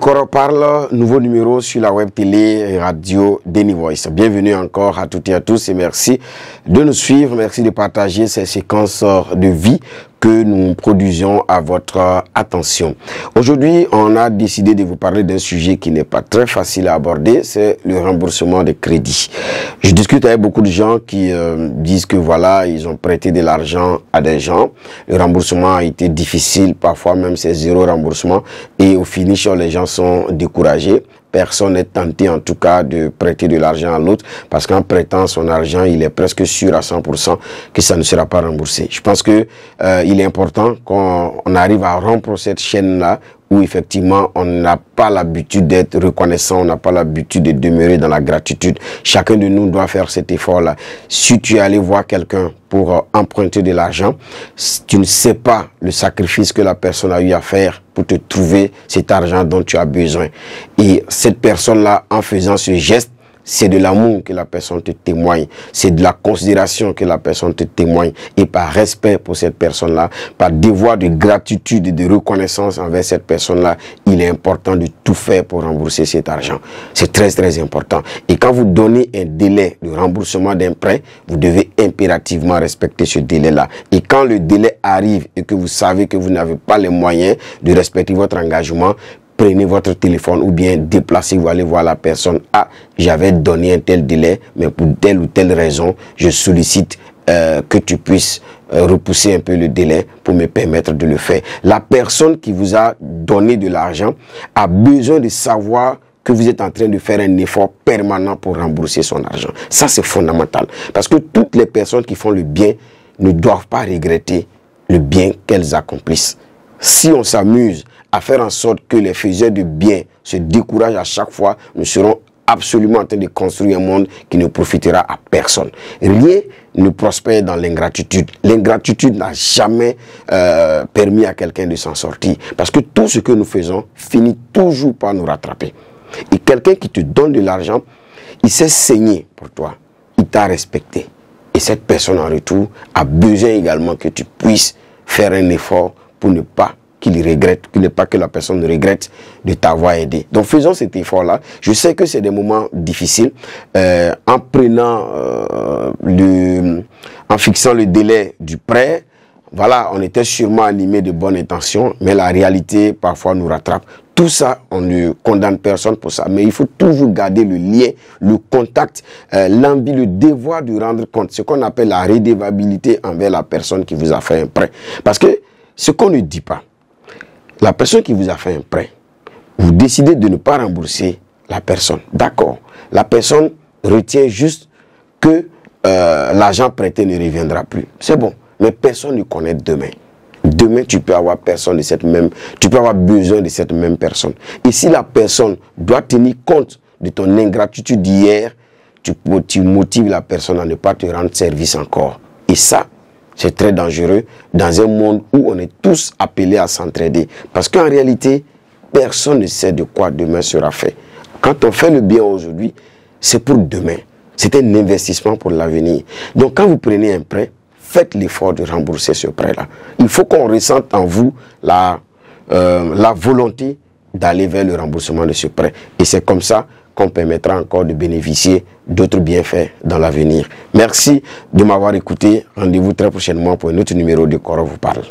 Coro parle, nouveau numéro sur la web télé et radio Denny Voice. Bienvenue encore à toutes et à tous et merci de nous suivre, merci de partager ces séquences de vie que nous produisons à votre attention. Aujourd'hui, on a décidé de vous parler d'un sujet qui n'est pas très facile à aborder, c'est le remboursement des crédits. Je discute avec beaucoup de gens qui disent que voilà, ils ont prêté de l'argent à des gens. Le remboursement a été difficile, parfois même c'est zéro remboursement et au finish, les gens sont découragés. Personne n'est tenté en tout cas de prêter de l'argent à l'autre parce qu'en prêtant son argent, il est presque sûr à 100% que ça ne sera pas remboursé. Je pense que il est important qu'on arrive à rompre cette chaîne-là où effectivement on n'a pas l'habitude d'être reconnaissant, on n'a pas l'habitude de demeurer dans la gratitude. Chacun de nous doit faire cet effort-là. Si tu es allé voir quelqu'un pour emprunter de l'argent, tu ne sais pas le sacrifice que la personne a eu à faire pour te trouver cet argent dont tu as besoin. Et cette personne-là, en faisant ce geste, c'est de l'amour que la personne te témoigne, c'est de la considération que la personne te témoigne et par respect pour cette personne-là, par devoir de gratitude et de reconnaissance envers cette personne-là, il est important de tout faire pour rembourser cet argent. C'est très très important. Et quand vous donnez un délai de remboursement d'un prêt, vous devez impérativement respecter ce délai-là. Et quand le délai arrive et que vous savez que vous n'avez pas les moyens de respecter votre engagement, prenez votre téléphone ou bien déplacez-vous, allez voir la personne. Ah, j'avais donné un tel délai, mais pour telle ou telle raison, je sollicite que tu puisses repousser un peu le délai pour me permettre de le faire. La personne qui vous a donné de l'argent a besoin de savoir que vous êtes en train de faire un effort permanent pour rembourser son argent. Ça, c'est fondamental. Parce que toutes les personnes qui font le bien ne doivent pas regretter le bien qu'elles accomplissent. Si on s'amuse à faire en sorte que les faiseurs de bien se découragent à chaque fois, nous serons absolument en train de construire un monde qui ne profitera à personne. Rien ne prospère dans l'ingratitude. L'ingratitude n'a jamais permis à quelqu'un de s'en sortir. Parce que tout ce que nous faisons finit toujours par nous rattraper. Et quelqu'un qui te donne de l'argent, il s'est saigné pour toi. Il t'a respecté. Et cette personne en retour a besoin également que tu puisses faire un effort pour ne pas qu'il regrette, qu'il n'est pas que la personne regrette de t'avoir aidé. Donc faisons cet effort-là. Je sais que c'est des moments difficiles. En prenant en fixant le délai du prêt, voilà, on était sûrement animé de bonnes intentions, mais la réalité parfois nous rattrape. Tout ça, on ne condamne personne pour ça, mais il faut toujours garder le lien, le contact, l'envie, le devoir de rendre compte, ce qu'on appelle la redevabilité envers la personne qui vous a fait un prêt. Parce que ce qu'on ne dit pas, la personne qui vous a fait un prêt, vous décidez de ne pas rembourser la personne. D'accord. La personne retient juste que l'argent prêté ne reviendra plus. C'est bon. Mais personne ne connaît demain. Demain, tu peux avoir personne de cette même, tu peux avoir besoin de cette même personne. Et si la personne doit tenir compte de ton ingratitude d'hier, tu motives la personne à ne pas te rendre service encore. Et ça, c'est très dangereux dans un monde où on est tous appelés à s'entraider. Parce qu'en réalité, personne ne sait de quoi demain sera fait. Quand on fait le bien aujourd'hui, c'est pour demain. C'est un investissement pour l'avenir. Donc quand vous prenez un prêt, faites l'effort de rembourser ce prêt-là. Il faut qu'on ressente en vous la volonté d'aller vers le remboursement de ce prêt. Et c'est comme ça qu'on permettra encore de bénéficier d'autres bienfaits dans l'avenir. Merci de m'avoir écouté. Rendez-vous très prochainement pour un autre numéro de Coro vous parle.